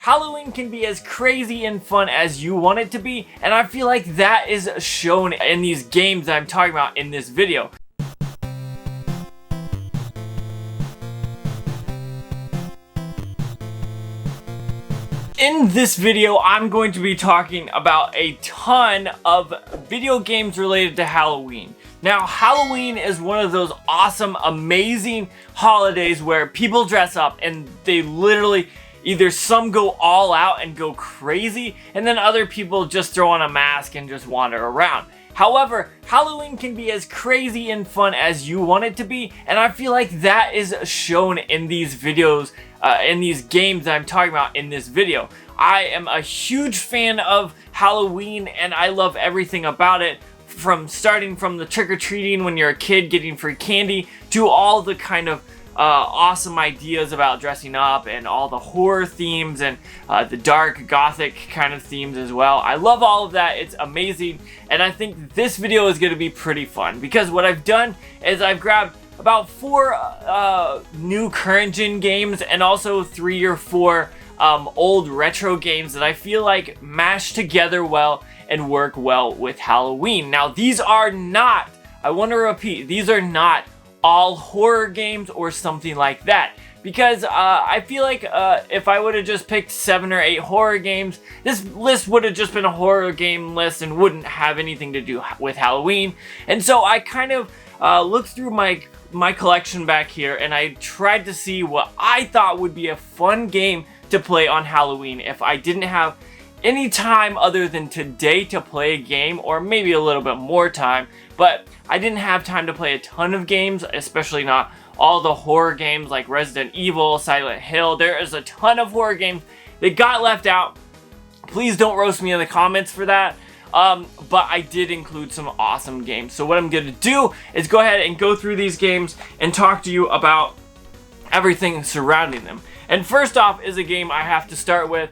Halloween can be as crazy and fun as you want it to be, and I feel like that is shown in these games that I'm talking about in this video. In this video, I'm going to be talking about a ton of video games related to Halloween. Now, Halloween is one of those awesome, amazing holidays where people dress up and they literally either some go all out and go crazy, and then other people just throw on a mask and just wander around. However, Halloween can be as crazy and fun as you want it to be, and I feel like that is shown in these videos, in these games that I'm talking about in this video. I am a huge fan of Halloween, and I love everything about it, from starting from the trick-or-treating when you're a kid getting free candy, to all the kind of awesome ideas about dressing up and all the horror themes and the dark gothic kind of themes as well. I love all of that. It's amazing, and I think this video is going to be pretty fun because what I've done is I've grabbed about 4 new current gen games and also 3 or 4 old retro games that I feel like mash together well and work well with Halloween. Now, these are not, I want to repeat, these are not all horror games or something like that, because I feel like if I would have just picked 7 or 8 horror games, this list would have just been a horror game list and wouldn't have anything to do with Halloween. And so I kind of looked through my collection back here, and I tried to see what I thought would be a fun game to play on Halloween if I didn't have any time other than today to play a game, or maybe a little bit more time, but I didn't have time to play a ton of games, especially not all the horror games like Resident Evil, Silent Hill. There is a ton of horror games that got left out. Please don't roast me in the comments for that. But I did include some awesome games. So what I'm going to do is go ahead and go through these games and talk to you about everything surrounding them. And first off is a game I have to start with,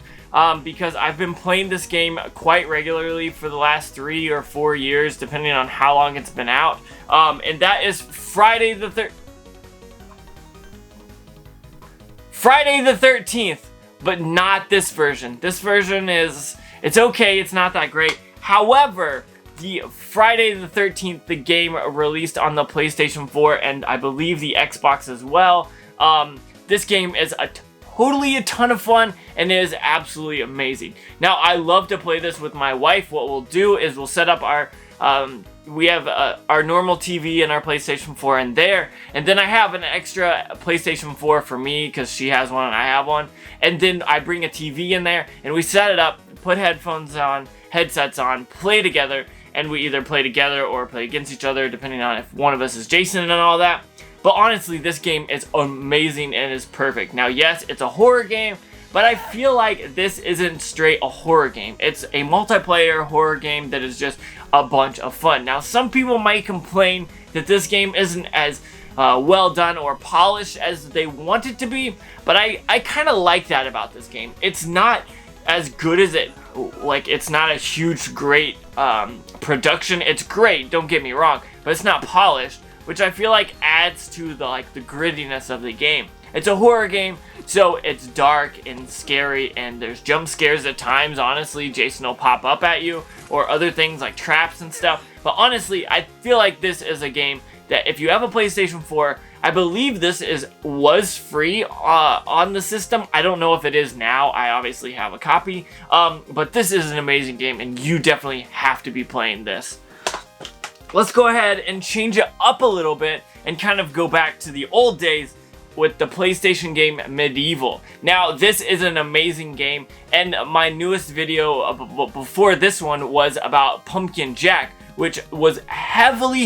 because I've been playing this game quite regularly for the last 3 or 4 years, depending on how long it's been out. And that is Friday the 13th, but not this version. This version it's okay, it's not that great. However, the Friday the 13th, the game released on the PlayStation 4 and I believe the Xbox as well. This game is totally a ton of fun and it is absolutely amazing. Now, I love to play this with my wife. What we'll do is we'll set up our we have our normal TV and our PlayStation 4 in there, and then I have an extra PlayStation 4 for me because she has one and I have one, and then I bring a TV in there and we set it up, put headphones on, headsets on, play together, and we either play together or play against each other depending on if one of us is Jason and all that. But honestly, this game is amazing and is perfect. Now, yes, it's a horror game, but I feel like this isn't straight a horror game. It's a multiplayer horror game that is just a bunch of fun. Now, some people might complain that this game isn't as well done or polished as they want it to be, but I kind of like that about this game. It's not as good as it, like, it's not a huge, great production. It's great, don't get me wrong, but it's not polished, which I feel like adds to the grittiness of the game. It's a horror game, so it's dark and scary, and there's jump scares at times. Honestly, Jason will pop up at you, or other things like traps and stuff. But honestly, I feel like this is a game that if you have a PlayStation 4, I believe this was free on the system. I don't know if it is now. I obviously have a copy, but this is an amazing game, and you definitely have to be playing this. Let's go ahead and change it up a little bit and kind of go back to the old days with the PlayStation game MediEvil. Now, this is an amazing game, and my newest video before this one was about Pumpkin Jack, which was heavily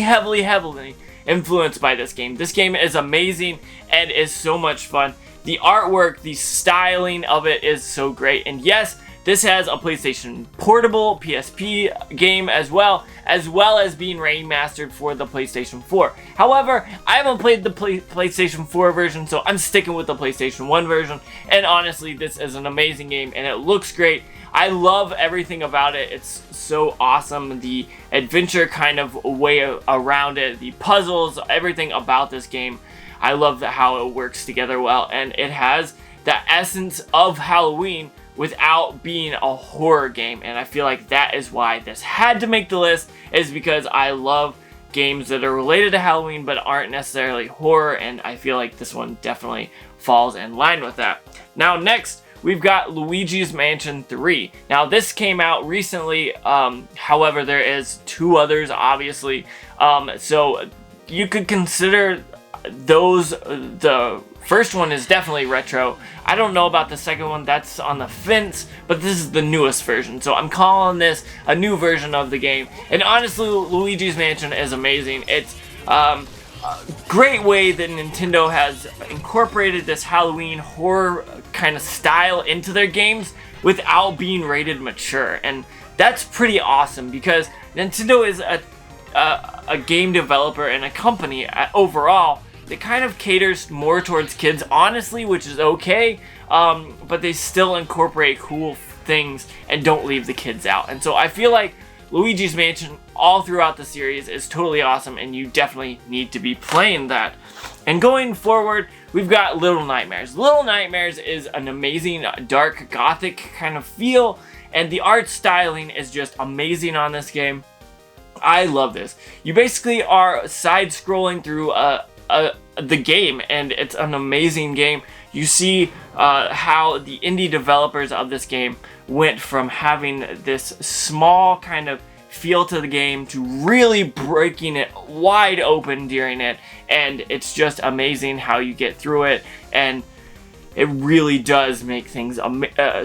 influenced by this game. This game is amazing and is so much fun. The artwork, the styling of it is so great, and yes, this has a PlayStation Portable PSP game as well as being remastered for the PlayStation 4. However, I haven't played the PlayStation 4 version, so I'm sticking with the PlayStation 1 version. And honestly, this is an amazing game, and it looks great. I love everything about it. It's so awesome. The adventure kind of way around it, the puzzles, everything about this game. I love how it works together well, and it has the essence of Halloween, without being a horror game. And I feel like that is why this had to make the list, is because I love games that are related to Halloween but aren't necessarily horror, and I feel like this one definitely falls in line with that. Now next, we've got Luigi's Mansion 3. Now this came out recently, however there is 2 others obviously, so you could consider those, the first one is definitely retro. I don't know about the second one, that's on the fence, but this is the newest version, so I'm calling this a new version of the game. And honestly, Luigi's Mansion is amazing. It's a great way that Nintendo has incorporated this Halloween horror kind of style into their games without being rated mature, and that's pretty awesome because Nintendo is a game developer and a company overall that kind of caters more towards kids, honestly, which is okay, but they still incorporate cool things and don't leave the kids out. And so I feel like Luigi's Mansion all throughout the series is totally awesome, and you definitely need to be playing that. And going forward, we've got Little Nightmares. Little Nightmares is an amazing dark gothic kind of feel, and the art styling is just amazing on this game. I love this. You basically are side-scrolling through the game, and it's an amazing game. You see how the indie developers of this game went from having this small kind of feel to the game to really breaking it wide open during it, and it's just amazing how you get through it, and it really does make things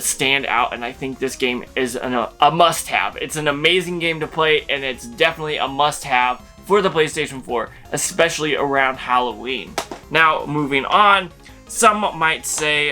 stand out. And I think this game is a must-have. It's an amazing game to play, and it's definitely a must-have for the PlayStation 4, especially around Halloween. Now, moving on, some might say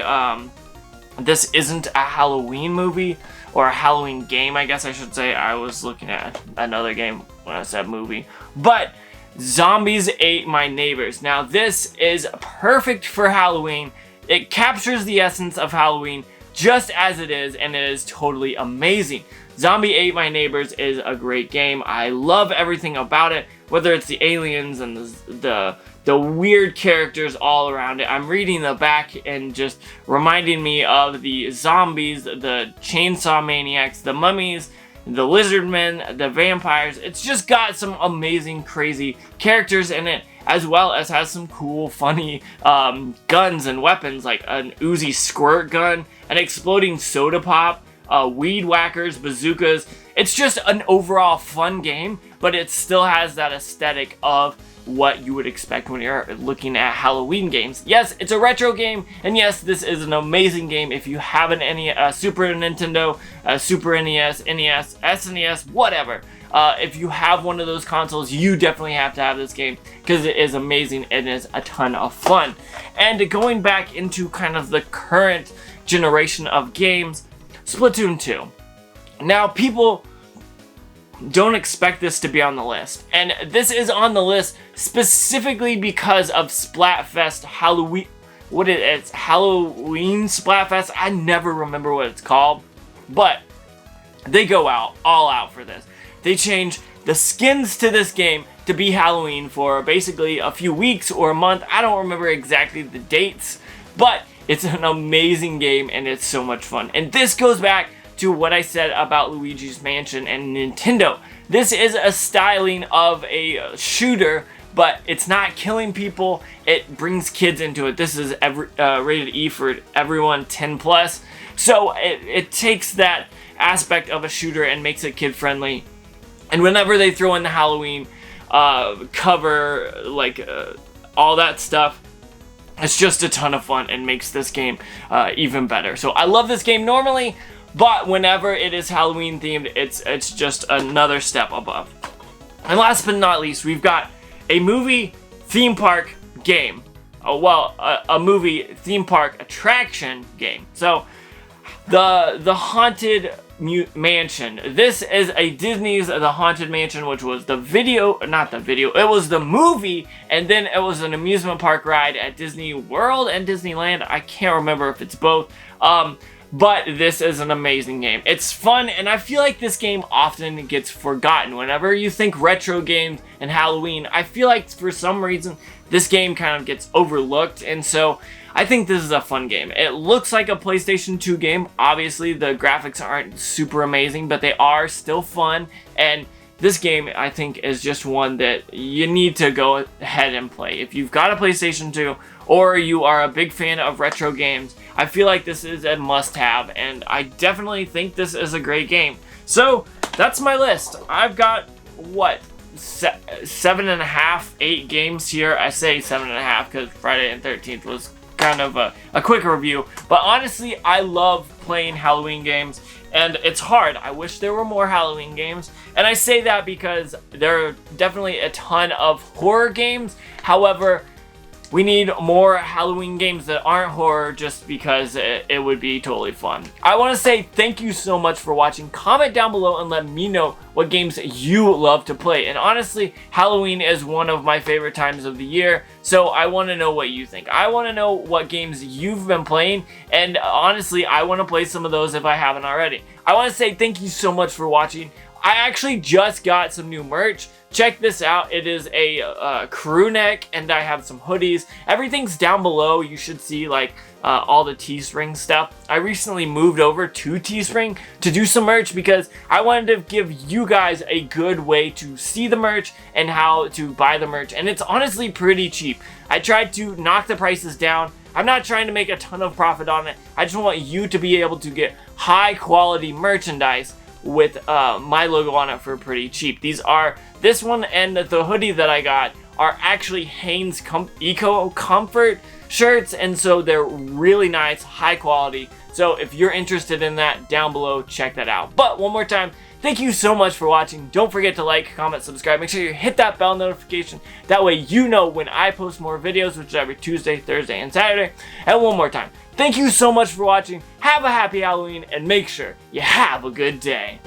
this isn't a Halloween movie, or a Halloween game, I guess I should say. I was looking at another game when I said movie. But Zombies Ate My Neighbors. Now, this is perfect for Halloween. It captures the essence of Halloween just as it is, and it is totally amazing. Zombie Ate My Neighbors is a great game. I love everything about it, whether it's the aliens and the weird characters all around it. I'm reading the back and just reminding me of the zombies, the chainsaw maniacs, the mummies, the lizard men, the vampires. It's just got some amazing, crazy characters in it, as well as has some cool, funny guns and weapons, like an Uzi squirt gun, an exploding soda pop, weed whackers, bazookas. It's just an overall fun game, but it still has that aesthetic of what you would expect when you're looking at Halloween games. Yes, it's a retro game, and yes, this is an amazing game if you have an Super Nintendo, Super NES, NES, SNES, whatever. If you have one of those consoles, you definitely have to have this game because it is amazing and is a ton of fun. And going back into kind of the current generation of games, Splatoon 2. Now, people don't expect this to be on the list, and this is on the list specifically because of Splatfest Halloween. It's Halloween Splatfest. I never remember what it's called, but they go all out for this. They change the skins to this game to be Halloween for basically a few weeks or a month. I don't remember exactly the dates, but it's an amazing game and it's so much fun. And this goes back to what I said about Luigi's Mansion and Nintendo. This is a styling of a shooter, but it's not killing people. It brings kids into it. This is rated E for everyone 10 plus. So it takes that aspect of a shooter and makes it kid friendly. And whenever they throw in the Halloween cover, like all that stuff, it's just a ton of fun and makes this game even better. So I love this game normally, but whenever it is Halloween themed, it's just another step above. And last but not least, we've got a movie theme park game. A movie theme park attraction game. So the Haunted Mansion. This is a Disney's The Haunted Mansion, which was it was the movie, and then it was an amusement park ride at Disney World and Disneyland. I can't remember if it's both. But this is an amazing game. It's fun, and I feel like this game often gets forgotten. Whenever you think retro games and Halloween, I feel like for some reason this game kind of gets overlooked, and so I think this is a fun game. It looks like a PlayStation 2 game. Obviously, the graphics aren't super amazing, but they are still fun. And this game, I think, is just one that you need to go ahead and play. If you've got a PlayStation 2 or you are a big fan of retro games, I feel like this is a must-have, and I definitely think this is a great game. So, that's my list. I've got, what, 7.5, 8 games here. I say 7.5 because Friday the 13th was kind of a quick review. But honestly, I love playing Halloween games, and it's hard. I wish there were more Halloween games. And I say that because there are definitely a ton of horror games. However, we need more Halloween games that aren't horror just because it would be totally fun. I want to say thank you so much for watching. Comment down below and let me know what games you love to play. And honestly, Halloween is one of my favorite times of the year, so I want to know what you think. I want to know what games you've been playing, and honestly, I want to play some of those if I haven't already. I want to say thank you so much for watching. I actually just got some new merch. Check this out. It is a crew neck, and I have some hoodies. Everything's down below. You should see like all the Teespring stuff. I recently moved over to Teespring to do some merch because I wanted to give you guys a good way to see the merch and how to buy the merch, and it's honestly pretty cheap. I tried to knock the prices down. I'm not trying to make a ton of profit on it. I just want you to be able to get high quality merchandise with my logo on it for pretty cheap. This one and the hoodie that I got are actually Hanes Eco Comfort shirts, and so they're really nice, high quality. So if you're interested in that, down below, check that out. But one more time, thank you so much for watching. Don't forget to like, comment, subscribe. Make sure you hit that bell notification. That way you know when I post more videos, which is every Tuesday, Thursday, and Saturday. And one more time, thank you so much for watching. Have a happy Halloween, and make sure you have a good day.